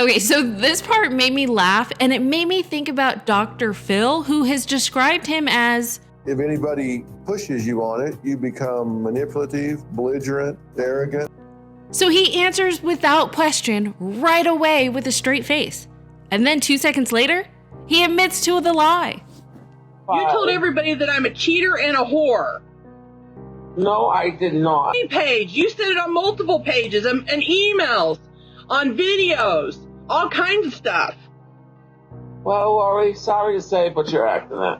Okay, so this part made me laugh, and it made me think about Dr. Phil, who has described him as... If anybody pushes you on it, you become manipulative, belligerent, arrogant. So he answers without question right away with a straight face. And then 2 seconds later, he admits to the lie. You told everybody that I'm a cheater and a whore. No, I did not. Any page. You said it on multiple pages, and emails, on videos, all kinds of stuff. Well, Lori, sorry to say, but you're acting it.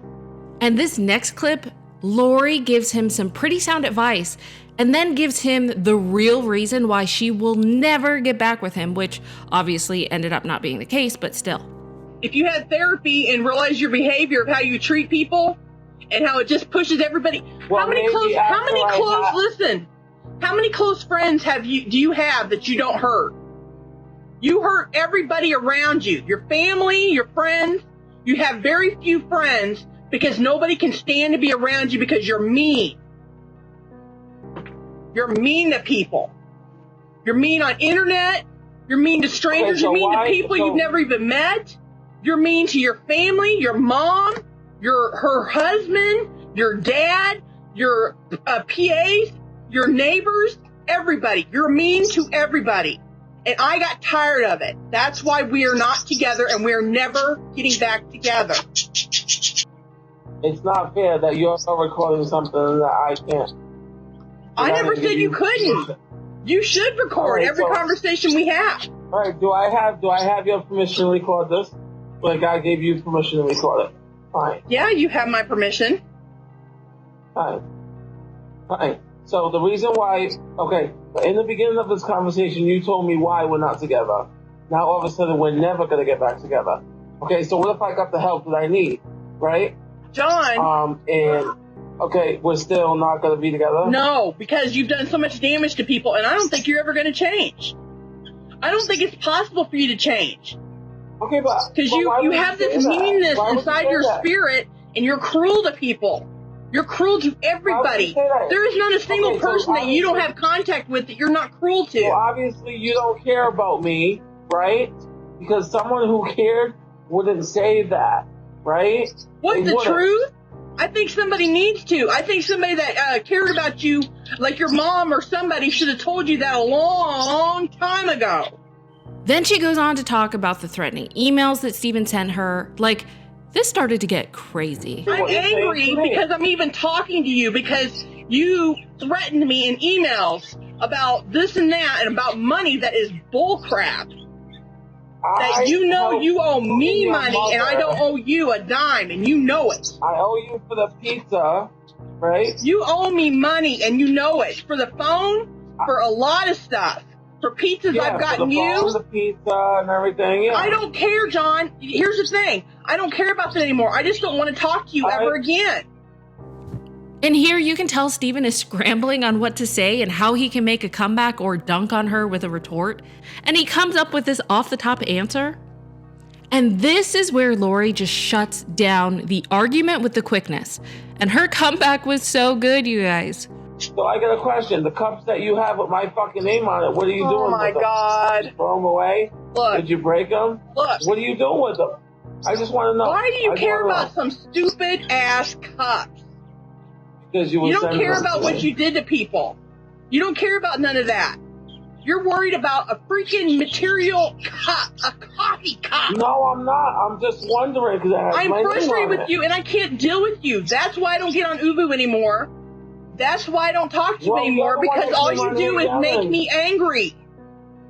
And this next clip, Lori gives him some pretty sound advice and then gives him the real reason why she will never get back with him, which obviously ended up not being the case, but still. If you had therapy and realized your behavior of how you treat people and how it just pushes everybody. Well, how many close friends do you have that you don't hurt? You hurt everybody around you, your family, your friends. You have very few friends because nobody can stand to be around you because you're mean. You're mean to people. You're mean on internet. You're mean to strangers. Okay, so you're mean to people you've never even met. You're mean to your family, your mom, her husband, your dad, your PAs, your neighbors, everybody. You're mean to everybody. And I got tired of it. That's why we are not together and we're never getting back together. It's not fair that you're recording something that I can't. I never said you couldn't. You should record every conversation we have. All right, do I have your permission to record this? Like I gave you permission to record it. Fine. Yeah, you have my permission. Fine. So the reason why, in the beginning of this conversation, you told me why we're not together. Now all of a sudden we're never gonna get back together. Okay, so what if I got the help that I need, right? John. We're still not gonna be together? No, because you've done so much damage to people, and I don't think you're ever gonna change. I don't think it's possible for you to change. Okay, but... Because you have this meanness inside your spirit, and you're cruel to people. You're cruel to everybody. There is not a single person that you don't have contact with that you're not cruel to. Well, obviously you don't care about me, right? Because someone who cared wouldn't say that, right? What's the truth? I think somebody needs to. I think somebody that cared about you, like your mom or somebody, should have told you that a long time ago. Then she goes on to talk about the threatening emails that Steven sent her. Like, this started to get crazy. I'm angry because I'm even talking to you because you threatened me in emails about this and that and about money that is bullcrap. That you know you owe me money and I don't owe you a dime and you know it. I owe you for the pizza, right? You owe me money and you know it. For the phone, for a lot of stuff. For pizzas I've gotten for the you. phone, the pizza and everything, yeah. I don't care, John. Here's the thing. I don't care about that anymore. I just don't want to talk to you ever again. And here you can tell Steven is scrambling on what to say and how he can make a comeback or dunk on her with a retort. And he comes up with this off-the-top answer. And this is where Lori just shuts down the argument with the quickness. And her comeback was so good, you guys. So I got a question. The cups that you have with my fucking name on it, what are you doing with them? Oh my God. Throw them away? Look. Did you break them? Look. What are you doing with them? I just want to know. Why do you care about some stupid ass cups? Because you don't care about what you did to people. You don't care about none of that. You're worried about a freaking material cup, a coffee cup. No, I'm not. I'm just wondering because I'm frustrated with you and I can't deal with you. That's why I don't get on Ubu anymore. That's why I don't talk to you anymore because all you do is make me angry.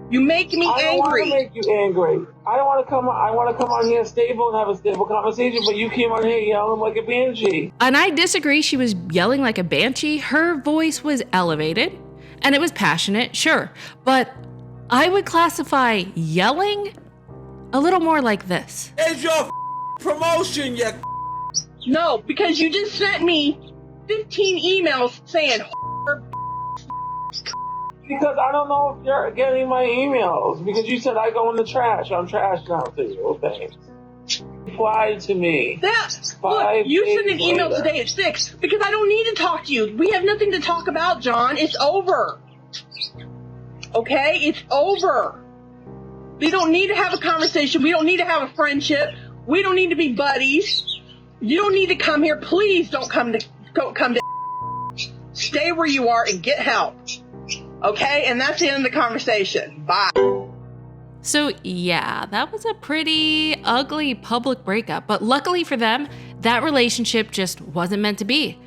You make me angry. I don't want to make you angry. I don't want to come. I want to come on here stable and have a stable conversation, but you came on here yelling like a banshee. And I disagree. She was yelling like a banshee. Her voice was elevated and it was passionate, sure. But I would classify yelling a little more like this. It's your promotion, you. No, because you just sent me 15 emails saying Because I don't know if you're getting my emails. Because you said I go in the trash. I'm trash now to you. Thanks. Reply to me. Look, you sent an email today at 6 because I don't need to talk to you. We have nothing to talk about, John. It's over. Okay? It's over. We don't need to have a conversation. We don't need to have a friendship. We don't need to be buddies. You don't need to come here. Please don't come to. Stay where you are and get help. Okay? And that's the end of the conversation. Bye. So yeah, that was a pretty ugly public breakup, but luckily for them, that relationship just wasn't meant to be.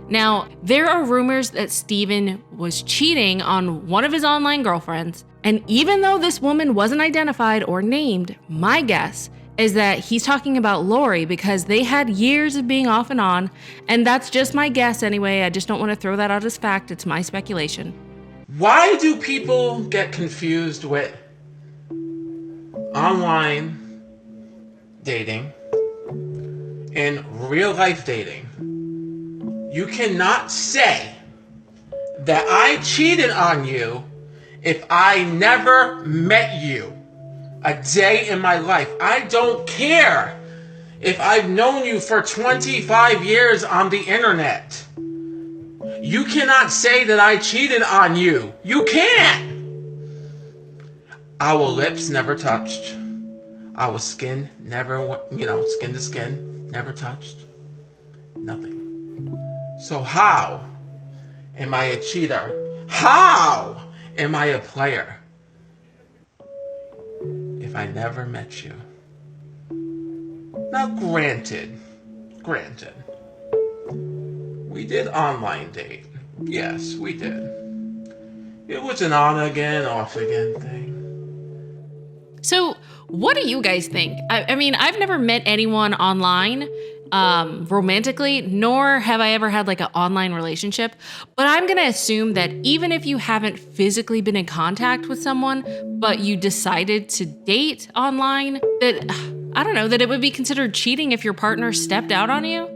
Now, there are rumors that Steven was cheating on one of his online girlfriends, and even though this woman wasn't identified or named, my guess is that he's talking about Lori because they had years of being off and on, and that's just my guess anyway. I just don't want to throw that out as fact. It's my speculation. Why do people get confused with online dating and real life dating? You cannot say that I cheated on you if I never met you a day in my life. I don't care if I've known you for 25 years on the internet. You cannot say that I cheated on you. You can't. Our lips never touched. Our skin never, skin to skin, never touched. Nothing. So how am I a cheater? How am I a player if I never met you? Now granted, we did online date. Yes, we did. It was an on again, off again thing. So what do you guys think? I mean, I've never met anyone online romantically, nor have I ever had like an online relationship. But I'm going to assume that even if you haven't physically been in contact with someone, but you decided to date online, that it would be considered cheating if your partner stepped out on you.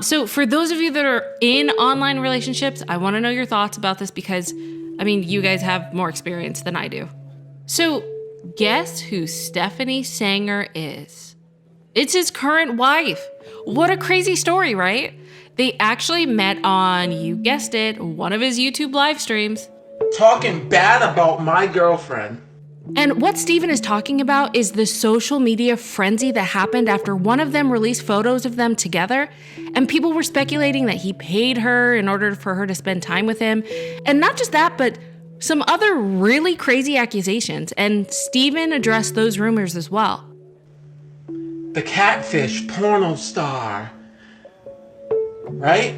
So for those of you that are in online relationships, I want to know your thoughts about this because, I mean, you guys have more experience than I do. So guess who Stephanie Sanger is? It's his current wife. What a crazy story, right? They actually met on, you guessed it, one of his YouTube live streams. Talking bad about my girlfriend. And what Steven is talking about is the social media frenzy that happened after one of them released photos of them together, and people were speculating that he paid her in order for her to spend time with him. And not just that, but some other really crazy accusations, and Steven addressed those rumors as well. The catfish porno star, right?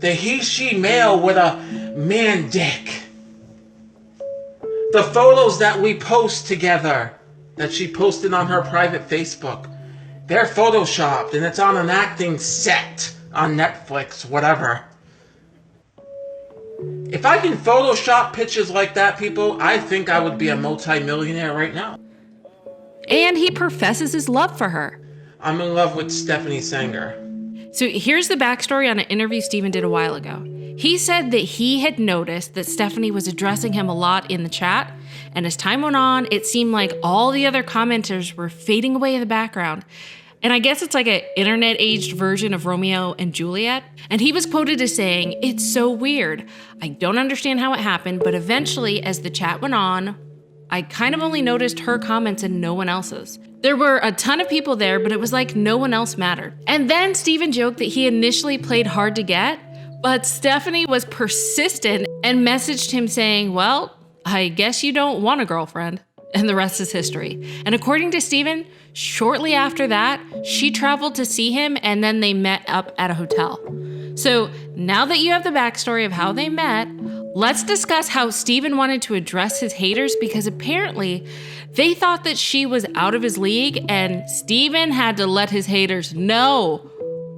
The he-she male with a man dick. The photos that we post together, that she posted on her private Facebook, they're photoshopped and it's on an acting set on Netflix, whatever. If I can Photoshop pictures like that, people, I think I would be a multi-millionaire right now. And he professes his love for her. I'm in love with Stephanie Sanger. So here's the backstory on an interview Steven did a while ago. He said that he had noticed that Stephanie was addressing him a lot in the chat, and as time went on, it seemed like all the other commenters were fading away in the background. And I guess it's like an internet-aged version of Romeo and Juliet. And he was quoted as saying, "It's so weird. I don't understand how it happened, but eventually, as the chat went on, I kind of only noticed her comments and no one else's. There were a ton of people there, but it was like no one else mattered." And then Steven joked that he initially played hard to get, but Stephanie was persistent and messaged him saying, "Well, I guess you don't want a girlfriend." And the rest is history. And according to Steven, shortly after that, she traveled to see him and then they met up at a hotel. So now that you have the backstory of how they met, let's discuss how Steven wanted to address his haters, because apparently they thought that she was out of his league and Steven had to let his haters know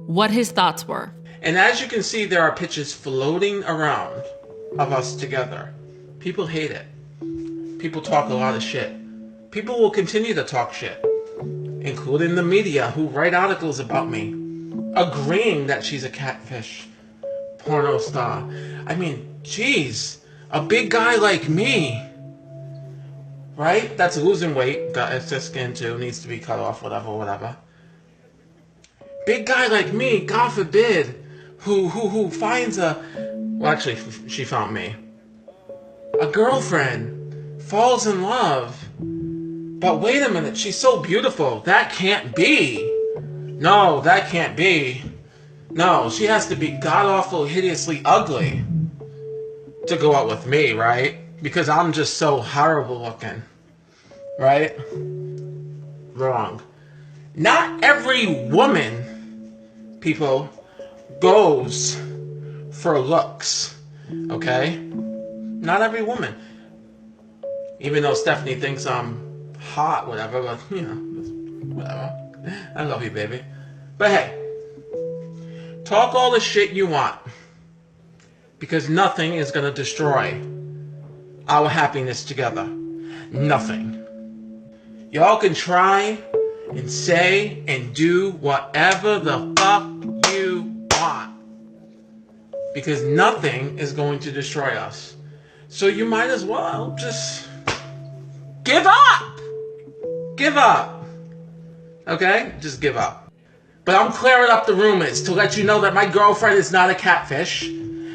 what his thoughts were. And as you can see, there are pictures floating around of us together. People hate it. people talk a lot of shit. People will continue to talk shit, including the media who write articles about me, agreeing that she's a catfish porno star. I mean, geez, a big guy like me, right? That's losing weight, got excess skin too, needs to be cut off, whatever. Big guy like me, God forbid, who finds well, actually, she found me. A girlfriend falls in love. But wait a minute, she's so beautiful. That can't be. No, that can't be. No, she has to be god-awful, hideously ugly to go out with me, right? Because I'm just so horrible looking. Right? Wrong. Not every woman, people, goes for looks. Okay? Not every woman. Even though Stephanie thinks I'm hot, whatever, but, you know, whatever. I love you, baby. But hey, talk all the shit you want, because nothing is going to destroy our happiness together. Nothing. Y'all can try and say and do whatever the fuck you want, because nothing is going to destroy us. So you might as well just give up. Give up. Okay? Just give up. But I'm clearing up the rumors to let you know that my girlfriend is not a catfish.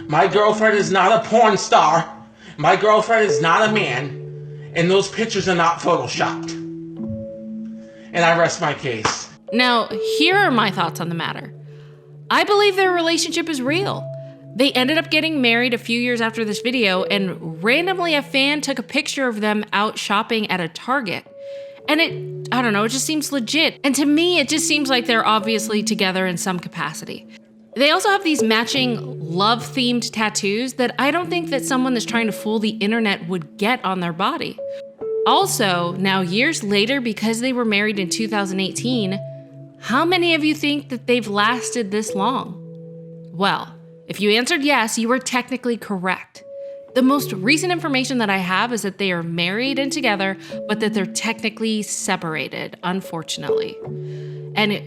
My girlfriend is not a porn star. My girlfriend is not a man. And those pictures are not photoshopped. And I rest my case. Now, here are my thoughts on the matter. I believe their relationship is real. They ended up getting married a few years after this video, and randomly a fan took a picture of them out shopping at a Target. And it just seems legit. And to me, it just seems like they're obviously together in some capacity. They also have these matching love-themed tattoos that I don't think that someone that's trying to fool the internet would get on their body. Also, now years later, because they were married in 2018, how many of you think that they've lasted this long? Well, if you answered yes, you were technically correct. The most recent information that I have is that they are married and together, but that they're technically separated, unfortunately. And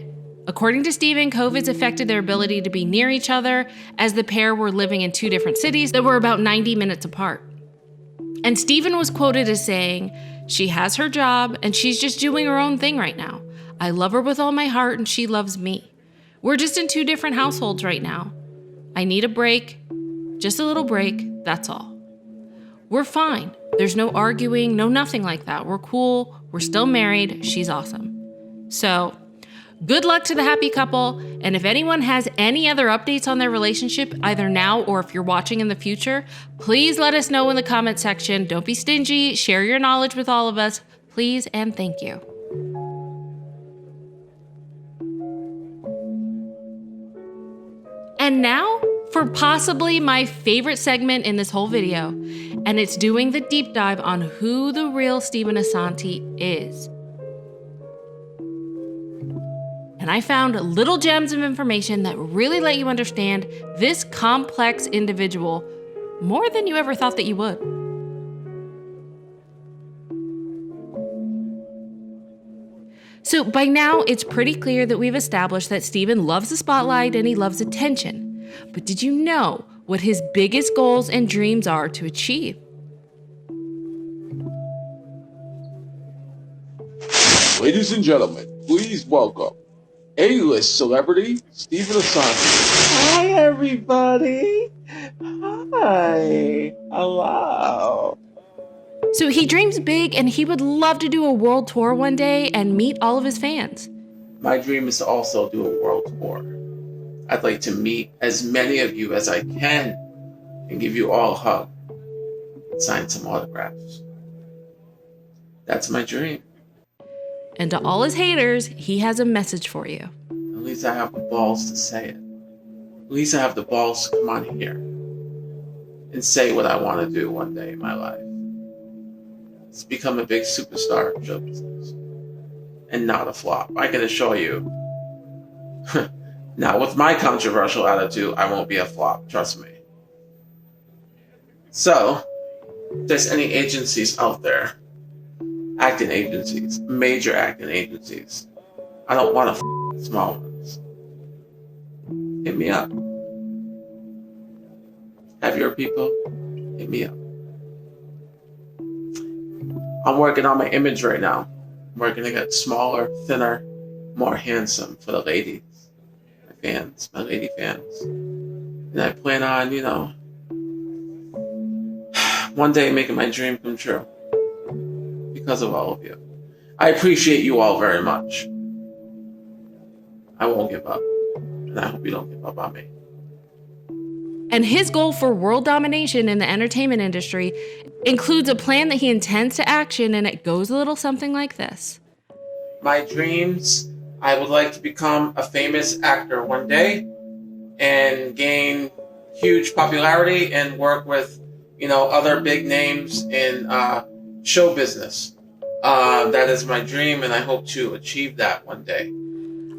according to Steven, COVID's affected their ability to be near each other, as the pair were living in two different cities that were about 90 minutes apart. And Steven was quoted as saying, "She has her job and she's just doing her own thing right now. I love her with all my heart and she loves me. We're just in two different households right now. I need a break, just a little break, that's all. We're fine. There's no arguing, no nothing like that. We're cool, we're still married, she's awesome." So, good luck to the happy couple, and if anyone has any other updates on their relationship, either now or if you're watching in the future, please let us know in the comment section. Don't be stingy, share your knowledge with all of us, please and thank you. And now for possibly my favorite segment in this whole video, and it's doing the deep dive on who the real Steven Assanti is. And I found little gems of information that really let you understand this complex individual more than you ever thought that you would. So by now, it's pretty clear that we've established that Steven loves the spotlight and he loves attention. But did you know what his biggest goals and dreams are to achieve? Ladies and gentlemen, please welcome A-list celebrity Steven Assanti. Hi, everybody. Hi. Hello. So he dreams big and he would love to do a world tour one day and meet all of his fans. My dream is to also do a world tour. I'd like to meet as many of you as I can and give you all a hug and sign some autographs. That's my dream. And to all his haters, he has a message for you. At least I have the balls to say it. At least I have the balls to come on here and say what I want to do one day in my life. It's become a big superstar in show business. And not a flop. I can assure you. Now, with my controversial attitude, I won't be a flop. Trust me. So, if there's any agencies out there, acting agencies, major acting agencies, I don't want to small ones. Hit me up. Have your people hit me up. I'm working on my image right now. I'm working to get smaller, thinner, more handsome for the ladies, my fans, my lady fans. And I plan on, one day making my dream come true because of all of you. I appreciate you all very much. I won't give up, and I hope you don't give up on me. And his goal for world domination in the entertainment industry includes a plan that he intends to action, and it goes a little something like this. My dreams, I would like to become a famous actor one day and gain huge popularity and work with, other big names in show business. That is my dream, and I hope to achieve that one day.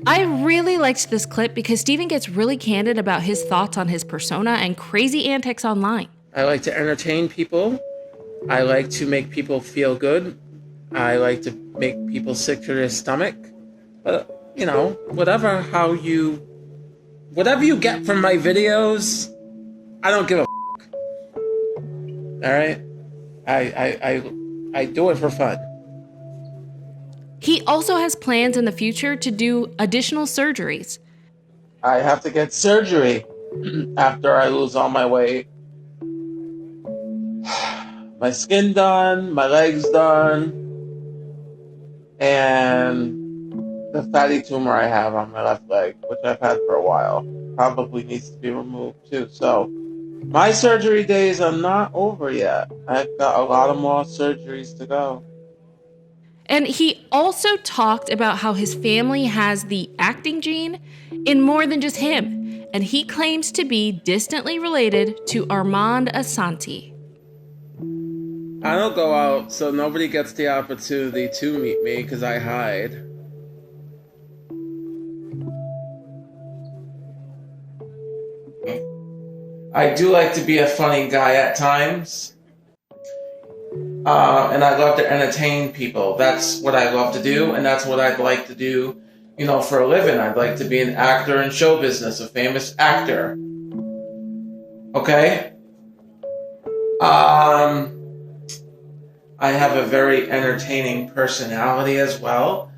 I really liked this clip because Steven gets really candid about his thoughts on his persona and crazy antics online. I like to entertain people. I like to make people feel good. I like to make people sick to their stomach. But, whatever you get from my videos, I don't give a f***. All right? I do it for fun. He also has plans in the future to do additional surgeries. I have to get surgery after I lose all my weight. My skin done, my legs done, and the fatty tumor I have on my left leg, which I've had for a while, probably needs to be removed too. So my surgery days are not over yet. I've got a lot of more surgeries to go. And he also talked about how his family has the acting gene in more than just him, and he claims to be distantly related to Armand Assanti. I don't go out, so nobody gets the opportunity to meet me because I hide. I do like to be a funny guy at times. And I love to entertain people. That's what I love to do, and that's what I'd like to do, for a living. I'd like to be an actor in show business, a famous actor. Okay? I have a very entertaining personality as well.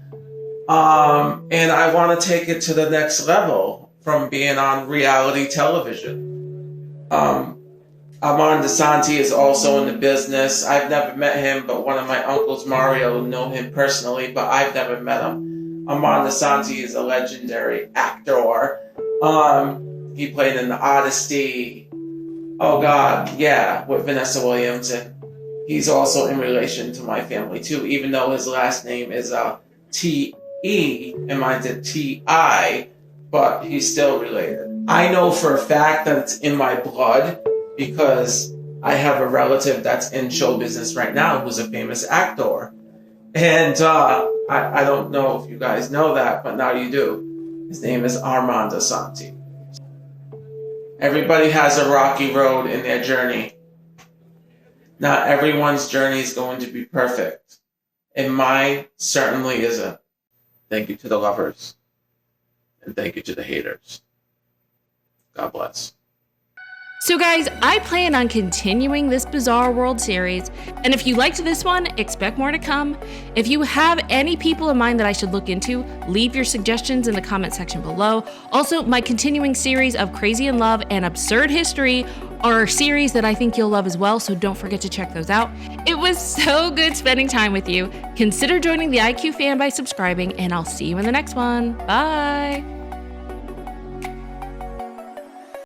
And I want to take it to the next level from being on reality television. Armand Assanti is also in the business. I've never met him, but one of my uncles, Mario, know him personally, but I've never met him. Armand Assanti is a legendary actor. He played in The Odyssey. Oh God, yeah, with Vanessa Williams, and he's also in relation to my family too, even though his last name is T-E and mine's a T-I, but he's still related. I know for a fact that it's in my blood because I have a relative that's in show business right now who's a famous actor. And I don't know if you guys know that, but now you do. His name is Armand Assanti. Everybody has a rocky road in their journey. Not everyone's journey is going to be perfect. And mine certainly isn't. Thank you to the lovers. And thank you to the haters. God bless. So guys, I plan on continuing this Bizarre World series, and if you liked this one, expect more to come. If you have any people in mind that I should look into, leave your suggestions in the comment section below. Also, my continuing series of Crazy in Love and Absurd History are series that I think you'll love as well, so don't forget to check those out. It was so good spending time with you. Consider joining the IQ fan by subscribing, and I'll see you in the next one. Bye!